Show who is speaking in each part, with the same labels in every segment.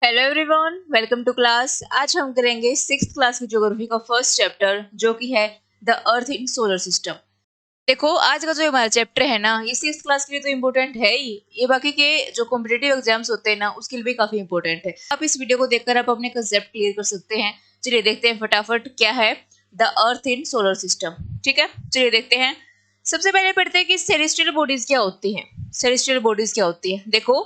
Speaker 1: Hello everyone, welcome to class. आज हम करेंगे सिक्स क्लास की ज्योग्राफी का फर्स्ट चैप्टर जो कि है the earth in solar system. देखो, आज का जो हमारा चैप्टर है ना, ये सिक्स क्लास के लिए तो इम्पोर्टेंट है ही, ये बाकी के जो कॉम्पिटेटिव एग्जाम्स होते हैं ना उसके लिए भी काफी इम्पोर्टेंट है। आप इस वीडियो को देखकर आप अपने कंसेप्ट क्लियर कर सकते हैं। चलिए देखते हैं फटाफट क्या है the earth in solar system. ठीक है, चलिए देखते हैं। सबसे पहले पढ़ते हैं कि सेलेस्टियल बॉडीज क्या होती हैं। सेलेस्टियल बॉडीज क्या होती है, देखो।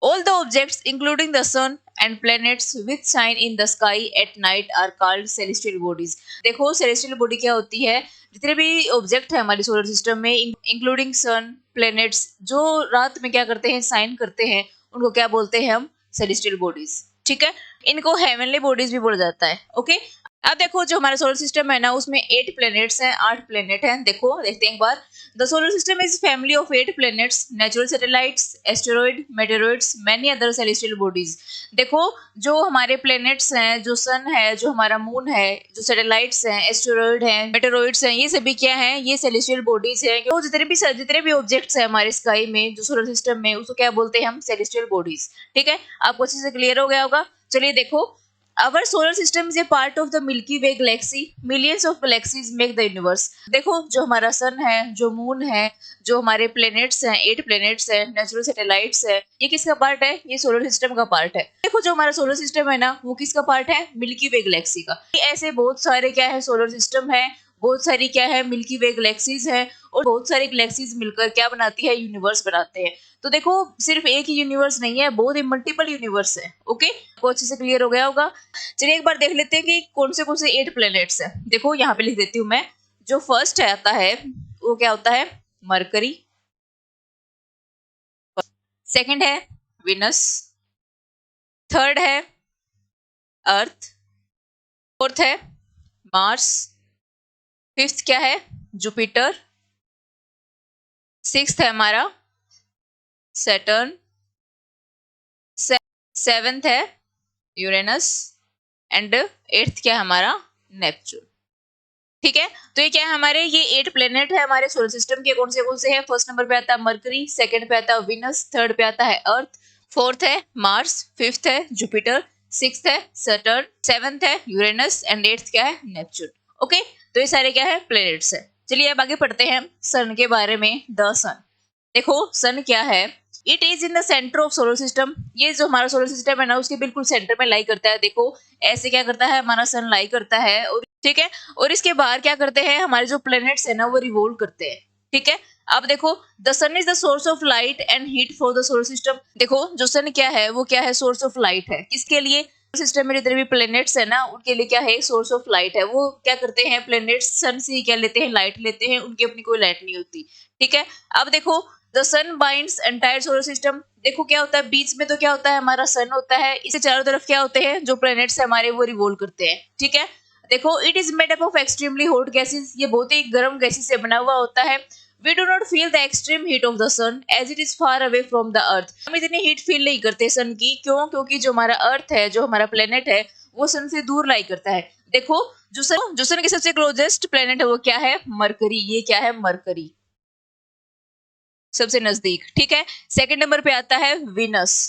Speaker 1: All the objects, including the sun and planets which shine in the sky at night, are called celestial bodies. देखो, celestial body क्या होती है? जितने भी ऑब्जेक्ट है हमारे सोलर सिस्टम में, इंक्लूडिंग सन, प्लैनेट्स, जो रात में क्या करते हैं, साइन करते हैं, उनको क्या बोलते हैं हम? Celestial bodies. ठीक है, इनको हेवनली बॉडीज भी बोला जाता है। ओके, अब देखो जो हमारा सोलर सिस्टम है ना, उसमें 8 प्लैनेट्स हैं, 8 प्लैनेट हैं। देखो देखते हैं एक बार। The solar system is family of 8 planets, natural satellites, asteroid, meteoroids, many other celestial bodies. देखो, जो हमारे प्लैनेट्स हैं, जो सन है, जो हमारा मून है, जो सैटेलाइट्स हैं, एस्टेरॉइड हैं, मेटेरोइड्स हैं, ये सभी क्या हैं? ये सेलेस्टियल बॉडीज हैं। तो जितने भी ऑब्जेक्ट्स हैं हमारे स्काई में, जो सोलर सिस्टम में, उसको क्या बोलते हैं हम? Celestial bodies. ठीक है, आपको अच्छे से क्लियर हो गया होगा। चलिए देखो, Our solar system is a part of the Milky Way galaxy. Millions of galaxies make the universe. देखो, जो हमारा सन है, जो मून है, जो हमारे प्लैनेट्स हैं, 8 प्लैनेट्स हैं, नेचुरल सैटेलाइट्स है, ये किसका पार्ट है? ये सोलर सिस्टम का पार्ट है। देखो, जो हमारा सोलर सिस्टम है ना, वो किसका पार्ट है? मिल्की वे गैलेक्सी का। ऐसे बहुत सारे क्या है, सोलर सिस्टम है, बहुत सारी क्या है, मिल्की वे गैलेक्सीज है, और बहुत सारी गैलेक्सीज मिलकर क्या बनाती है? यूनिवर्स बनाते हैं। तो देखो, सिर्फ एक ही यूनिवर्स नहीं है, बहुत ही मल्टीपल यूनिवर्स है। ओके, आपको अच्छे से क्लियर हो गया होगा। चलिए एक बार देख लेते हैं कि कौन से 8 प्लैनेट्स हैं। देखो, यहाँ पे लिख देती हूँ मैं। जो फर्स्ट है आता है, वो क्या होता है? मरकरी। सेकंड है विनस। थर्ड है अर्थ। फोर्थ है मार्स। फिफ्थ क्या है? जुपिटर। सिक्स्थ है हमारा सैटर्न। सेवेंथ है यूरेनस। एंड एट्थ क्या है हमारा? नेपच्यून। ठीक है, तो ये क्या है हमारे? ये 8 प्लेनेट है हमारे सोलर सिस्टम के। कौन से हैं? फर्स्ट नंबर पे आता है मरकरी, सेकंड पे आता है विनस, थर्ड पे आता है अर्थ, फोर्थ है मार्स, फिफ्थ है जुपिटर, सिक्स्थ है सैटर्न, सेवंथ है यूरेनस एंड एट्थ क्या है? नेपच्यून। ओके, तो ये सारे क्या है? प्लेनेट्स है। चलिए अब आगे पढ़ते हैं सन के बारे में। द सन। देखो, सन क्या है? It is in the centre of solar system. ये जो हमारा सोलर सिस्टम है ना, उसके बिल्कुल सेंटर में लाई करता है। देखो, ऐसे क्या करता है हमारा सन? लाई करता है। और ठीक है, और इसके बाहर क्या करते हैं हमारे जो प्लैनेट्स है ना, वो रिवॉल्व करते हैं। ठीक है, अब देखो, the sun is the source of light and heat for the solar system. देखो, जो सन क्या है, वो क्या है? सोर्स ऑफ लाइट है। किसके लिए? सिस्टम में जितने भी प्लैनेट्स है ना, उनके लिए क्या है? सोर्स ऑफ लाइट है। वो क्या करते हैं? प्लैनेट्स सन से क्या लेते हैं? लाइट लेते हैं। उनकी अपनी कोई लाइट नहीं होती। ठीक है, अब देखो, the sun binds entire solar system. देखो क्या होता है, बीच में तो क्या होता है? हमारा सन होता है। इसके चारों तरफ क्या होते हैं? जो प्लैनेट्स है हमारे, वो रिवॉल्व करते हैं। ठीक है, देखो, it is made up of extremely hot gases. ये बहुत ही गर्म गैसेस से बना हुआ होता है। We do not feel the extreme heat of the sun as it is far away from the earth. हम इतनी हीट फील नहीं करते सन की। क्यों? क्योंकि जो हमारा अर्थ है, जो हमारा प्लेनेट है, वो सन से दूर लाई करता है। देखो, जो सन के सबसे क्लोजेस्ट प्लेनेट है, वो क्या है? मरकरी। ये क्या है? मरकरी, सबसे नजदीक। ठीक है, सेकंड नंबर पे आता है विनस।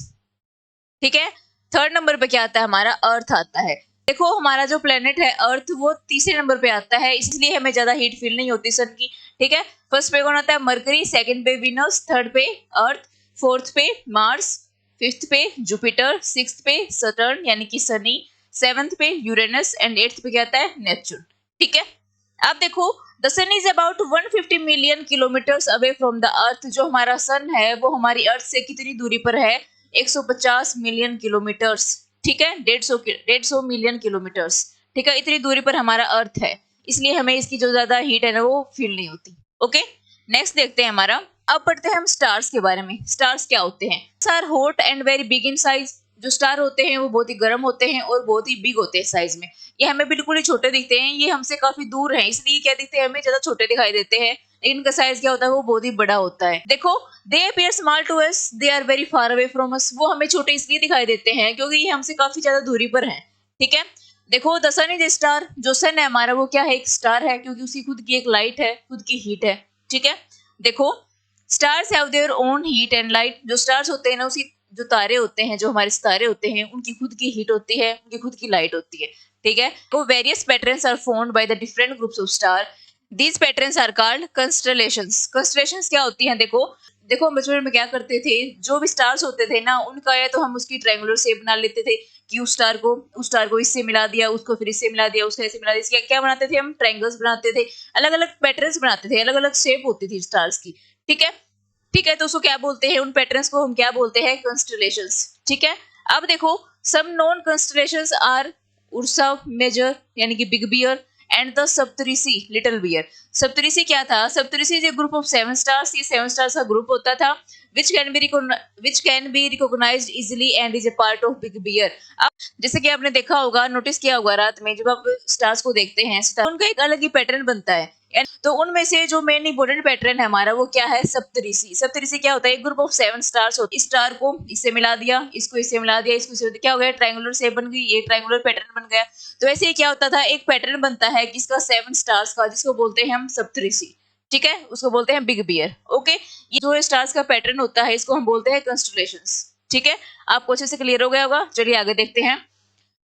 Speaker 1: ठीक है, थर्ड नंबर पे क्या आता है? हमारा अर्थ आता है। देखो, हमारा जो प्लेनेट है अर्थ, वो तीसरे नंबर पे आता है, इसलिए हमें ज्यादा हीट फील नहीं होती सन की। ठीक है, फर्स्ट पे कौन आता है? मरकरी, सेकंड पे विनस, थर्ड पे अर्थ, फोर्थ पे मार्स, फिफ्थ पे जुपिटर, सिक्स्थ पे सटर्न यानी कि सनी, सेवंथ पे यूरेनस एंड एट्थ पे क्या आता है? नेपच्यून। ठीक है, अब देखो, the sun is about 150 million kilometres away from the earth. जो हमारा सन है, वो हमारी अर्थ से कितनी दूरी पर है? 150 मिलियन किलोमीटर्स। ठीक है, 150 मिलियन किलोमीटर्स। ठीक है, इतनी दूरी पर हमारा अर्थ है, इसलिए हमें इसकी जो ज्यादा हीट है ना, वो फील नहीं होती। ओके, नेक्स्ट देखते हैं हमारा। अब पढ़ते हैं हम स्टार्स के बारे में। स्टार्स क्या होते हैं? Star hot and very big in size. जो स्टार होते हैं वो बहुत ही गर्म होते हैं और बहुत ही बिग होते हैं साइज में। ये हमें बिल्कुल ही छोटे दिखते हैं, ये हमसे काफी दूर हैं, इसलिए क्या दिखते हैं? हमें ज्यादा छोटे दिखाई देते हैं। लेकिन इनका साइज क्या होता है? वो बहुत ही बड़ा होता है। देखो, they appear small to us, they are very far away from us. वो हमें छोटे इसलिए दिखाई देते हैं क्योंकि ये हमसे काफी ज्यादा दूरी पर हैं। ठीक है, देखो, the sun is a star. जो सन है हमारा, वो क्या है? एक स्टार है, क्योंकि उसकी खुद की एक लाइट है, खुद की हीट है। ठीक है, देखो, stars have their own heat and light. जो स्टार्स होते हैं ना, उसकी जो तारे होते हैं, जो हमारे सितारे होते हैं, उनकी खुद की हीट होती है, उनकी खुद की लाइट होती है, ठीक है। तो various patterns are formed by the different groups of star. These patterns are called constellations. Constellations क्या होती हैं? देखो देखो हम बचपन में क्या करते थे, जो भी स्टार्स होते थे ना, उनका या तो हम उसकी ट्रायंगुलर शेप बना लेते थे कि उस स्टार को इससे मिला दिया, उसको फिर इससे मिला दिया, उसको ऐसे मिला दिया। इसके क्या बनाते थे हम? ट्रायंगल्स बनाते थे, अलग अलग पैटर्न्स बनाते थे, अलग अलग शेप होती थी स्टार्स की, ठीक है। ठीक है, तो उसको क्या बोलते हैं? उन पैटर्न्स को हम क्या बोलते हैं? कंस्टलेशंस, ठीक है। अब देखो some known constellations are Ursa Major यानी कि big bear and the Saptarishi little bear. Saptarishi क्या था? Saptarishi is a group of 7 stars. ये 7 स्टार्स का ग्रुप होता था which can be recognized easily and is a part of big bear। अब जैसे कि आपने देखा होगा, नोटिस किया होगा, रात में जब आप स्टार्स को देखते हैं, उनका एक अलग ही पैटर्न बनता है। तो उनमें से जो मेन इंपोर्टेंट पैटर्न है हमारा, वो क्या है? सप्तऋषि। सप्तऋषि क्या होता है? एक ग्रुप ऑफ 7 स्टार्स होते हैं। इस स्टार को इससे मिला दिया, इसको इससे मिला दिया, इसको इससे, क्या हो गया? ट्रायंगुलर शेप बन गई, ये ट्रायंगुलर पैटर्न बन गया। तो ऐसे ही क्या होता था, एक पैटर्न बनता है किसका? 7 स्टार्स का, जिसको बोलते हैं हम सप्तऋषि, ठीक है। उसको बोलते हैं बिग बियर, ओके। ये जो स्टार्स का पैटर्न होता है, इसको हम बोलते हैं कंस्टलेशंस, ठीक है। आपको अच्छे से क्लियर हो गया होगा। चलिए आगे देखते हैं।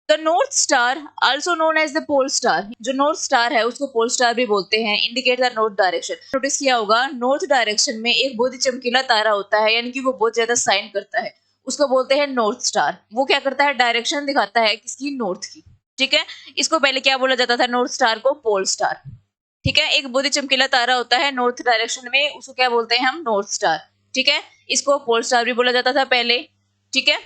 Speaker 1: The north star also known as the pole star. जो नॉर्थ स्टार है उसको पोल स्टार भी बोलते हैं। Indicate the north direction. Notice किया होगा, नॉर्थ डायरेक्शन में एक बहुत ही चमकीला तारा होता है, यानी कि वो बहुत ज्यादा शाइन करता है, उसको बोलते हैं नॉर्थ स्टार। वो क्या करता है? डायरेक्शन दिखाता है किसकी? नॉर्थ की, ठीक है। इसको पहले क्या बोला जाता था नॉर्थ स्टार को? पोल स्टार, ठीक है। एक बहुत ही चमकीला तारा होता है नॉर्थ डायरेक्शन में, उसको क्या बोलते हैं हम? नॉर्थ स्टार, ठीक है। इसको पोल स्टार भी बोला जाता था पहले, ठीक है।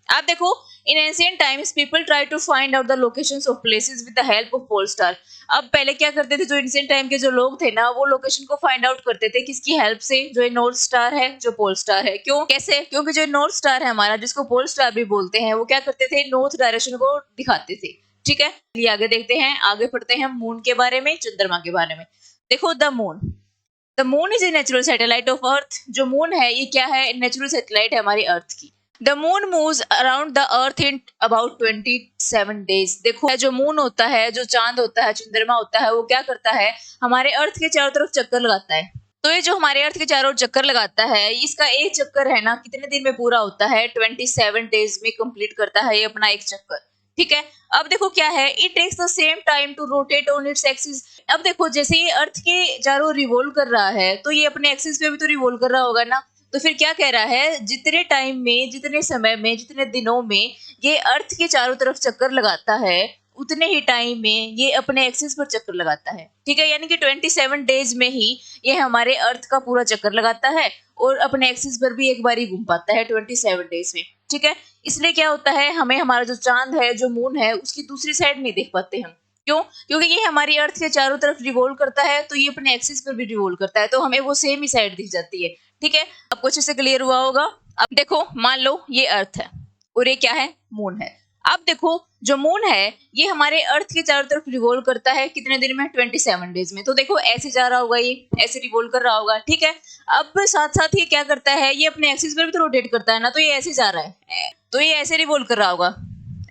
Speaker 1: आप देखो, in ancient times people try to find out the locations of places with the help of pole star. अब पहले क्या करते थे, जो एंशिएंट टाइम के जो लोग थे ना, वो लोकेशन को फाइंड आउट करते थे किसकी हेल्प से? जो ये नॉर्थ स्टार है, जो पोल स्टार है। क्यों? कैसे? क्योंकि जो नॉर्थ स्टार है हमारा, जिसको पोल स्टार भी बोलते हैं, वो क्या करते थे? नॉर्थ डायरेक्शन को दिखाते थे, ठीक है। चलिए आगे देखते हैं, आगे पढ़ते हैं मून के बारे में, चंद्रमा के बारे में। देखो the moon is a natural satellite of earth. जो मून है ये क्या है? नेचुरल सैटेलाइट है हमारी अर्थ की। The moon moves around the earth in about 27 days. देखो जो मून होता है, जो चांद होता है, चंद्रमा होता है, वो क्या करता है? हमारे अर्थ के चारों तरफ चक्कर लगाता है। तो ये जो हमारे अर्थ के चारों ओर चक्कर लगाता है, इसका एक चक्कर है ना, कितने दिन में पूरा होता है? 27 डेज में कंप्लीट करता है ये अपना एक चक्कर, ठीक है। अब देखो क्या है, it takes the same time to rotate on its axis. अब देखो जैसे ये अर्थ के चारों रिवॉल्व कर रहा है, तो ये अपने एक्सिस पे भी तो रिवॉल्व कर रहा होगा ना। तो फिर क्या कह रहा है? जितने टाइम में, जितने समय में, जितने दिनों में ये अर्थ के चारों तरफ चक्कर लगाता है, उतने ही टाइम में ये अपने एक्सिस पर चक्कर लगाता है, ठीक है। यानी कि 27 डेज में ही ये हमारे अर्थ का पूरा चक्कर लगाता है और अपने एक्सिस पर भी एक बार ही घूम पाता है 27 डेज में, ठीक है। इसलिए क्या होता है, हमें हमारा जो चांद है, जो मून है, उसकी दूसरी साइड नहीं देख पाते हम। क्यों? क्योंकि ये हमारी अर्थ के चारों तरफ रिवॉल्व करता है, तो ये अपने एक्सिस पर भी रिवॉल्व करता है, तो हमें वो सेम ही साइड दिख जाती है, ठीक है। आपको अच्छे से क्लियर हुआ होगा। अब देखो, मान लो ये अर्थ है और ये क्या है? मून है। अब देखो जो मून है, ये हमारे अर्थ के चारों तरफ रिवॉल्व करता है कितने दिन में? 27 डेज में। तो देखो ऐसे जा रहा होगा, ये ऐसे रिवॉल्व कर रहा होगा, ठीक है। अब साथ साथ ये क्या करता है? ये अपने एक्सिस पर भी तो रोटेट करता है ना, तो ये ऐसे जा रहा है, तो ये ऐसे रिवॉल्व कर रहा होगा,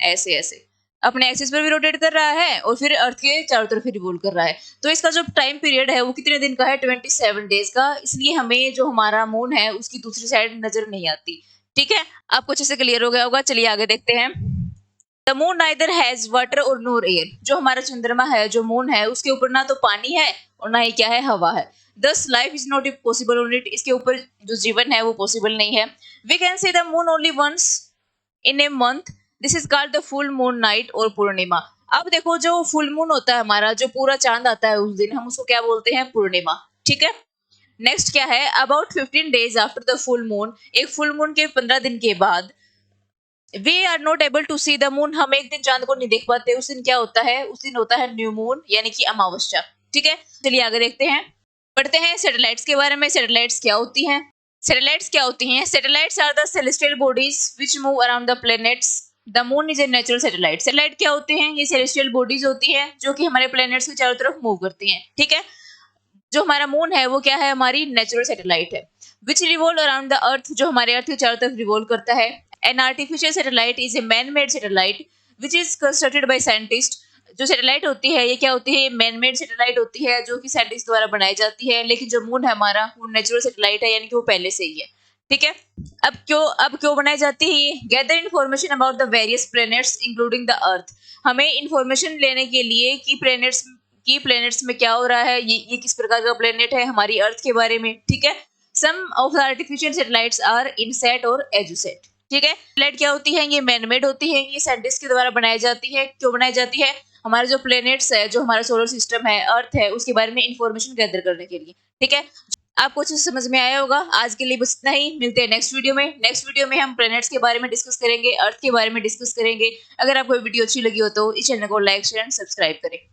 Speaker 1: ऐसे ऐसे अपने एक्सिस पर भी रोटेट कर रहा है और फिर अर्थ के चारों तरफ रिवॉल्व कर रहा है। तो इसका जो टाइम पीरियड है वो कितने दिन का है? 27 डेज का। इसलिए हमें जो हमारा मून है उसकी दूसरी साइड नजर नहीं आती, ठीक है। आपको अच्छे से क्लियर हो गया होगा। चलिए आगे देखते हैं। The moon neither has water और नोर एयर। जो हमारा चंद्रमा है, जो मून है, उसके ऊपर ना तो पानी है और ना ही क्या है? हवा है। Thus life is not possible on it. इसके ऊपर जो जीवन है वो पॉसिबल नहीं है। We can see the moon only once in a month. This is called the full moon night और पूर्णिमा। अब देखो जो फुल मून होता है हमारा, जो पूरा चांद आता है उस दिन, हम उसको क्या बोलते हैं? पूर्णिमा, ठीक है। नेक्स्ट क्या है? About 15 days after the full moon. एक फुल मून के 15 दिन के बाद we are not able to see the moon. हम एक दिन चांद को नहीं देख पाते। उस दिन क्या होता है? उस दिन होता है न्यू मून, यानी कि अमावस्या, ठीक है। चलिए आगे देखते हैं, पढ़ते हैं सैटेलाइट्स के बारे में। सैटेलाइट्स क्या होती हैं? सैटेलाइट्स क्या होती हैं? Satellites are the celestial bodies which move around the planets. The moon is a natural satellite. Satellite क्या होते हैं? ये सेलेस्टियल बॉडीज होती हैं जो कि हमारे प्लैनेट्स के चारों तरफ मूव करती हैं, ठीक है। जो हमारा मून है वो क्या है? हमारी नेचुरल सैटेलाइट है। विच रिवॉल्व अराउंड द अर्थ। जो हमारे अर्थ के चारों तरफ रिवॉल्व करता है। An artificial satellite is a man made satellite which is constructed by scientist. जो सैटेलाइट होती है ये क्या होती है? मैन मेड सैटेलाइट होती है जो कि साइंटिस्ट द्वारा बनाई जाती है। लेकिन जो मून है हमारा, वो नेचुरल सैटेलाइट है, यानी कि वो पहले से ही है, ठीक है। अब क्यों बनाई जाती है ये? Gather information about the various planets including the earth. हमें इन्फॉर्मेशन लेने के लिए कि प्लैनेट्स में क्या हो रहा है, ये किस प्रकार का प्लैनेट है, हमारी अर्थ के बारे में। ठीक है। Some of the artificial satellites are INSAT और एजुसेट। ठीक है। सैटेलाइट क्या होती है? ये मैनमेड होती है, ये साइंटिस्ट के द्वारा बनाई जाती है। क्यों बनाई जाती है? हमारे जो प्लैनेट्स है, जो हमारा सोलर सिस्टम है, अर्थ है, उसके बारे में इंफॉर्मेशन गैदर करने के लिए। ठीक है। आपको अच्छे से समझ में आया होगा। आज के लिए बस इतना ही। मिलते हैं नेक्स्ट वीडियो में। नेक्स्ट वीडियो में हम प्लैनेट्स के बारे में डिस्कस करेंगे, अर्थ के बारे में डिस्कस करेंगे। अगर आपको वीडियो अच्छी लगी हो तो इस चैनल को लाइक शेयर एंड सब्सक्राइब करें।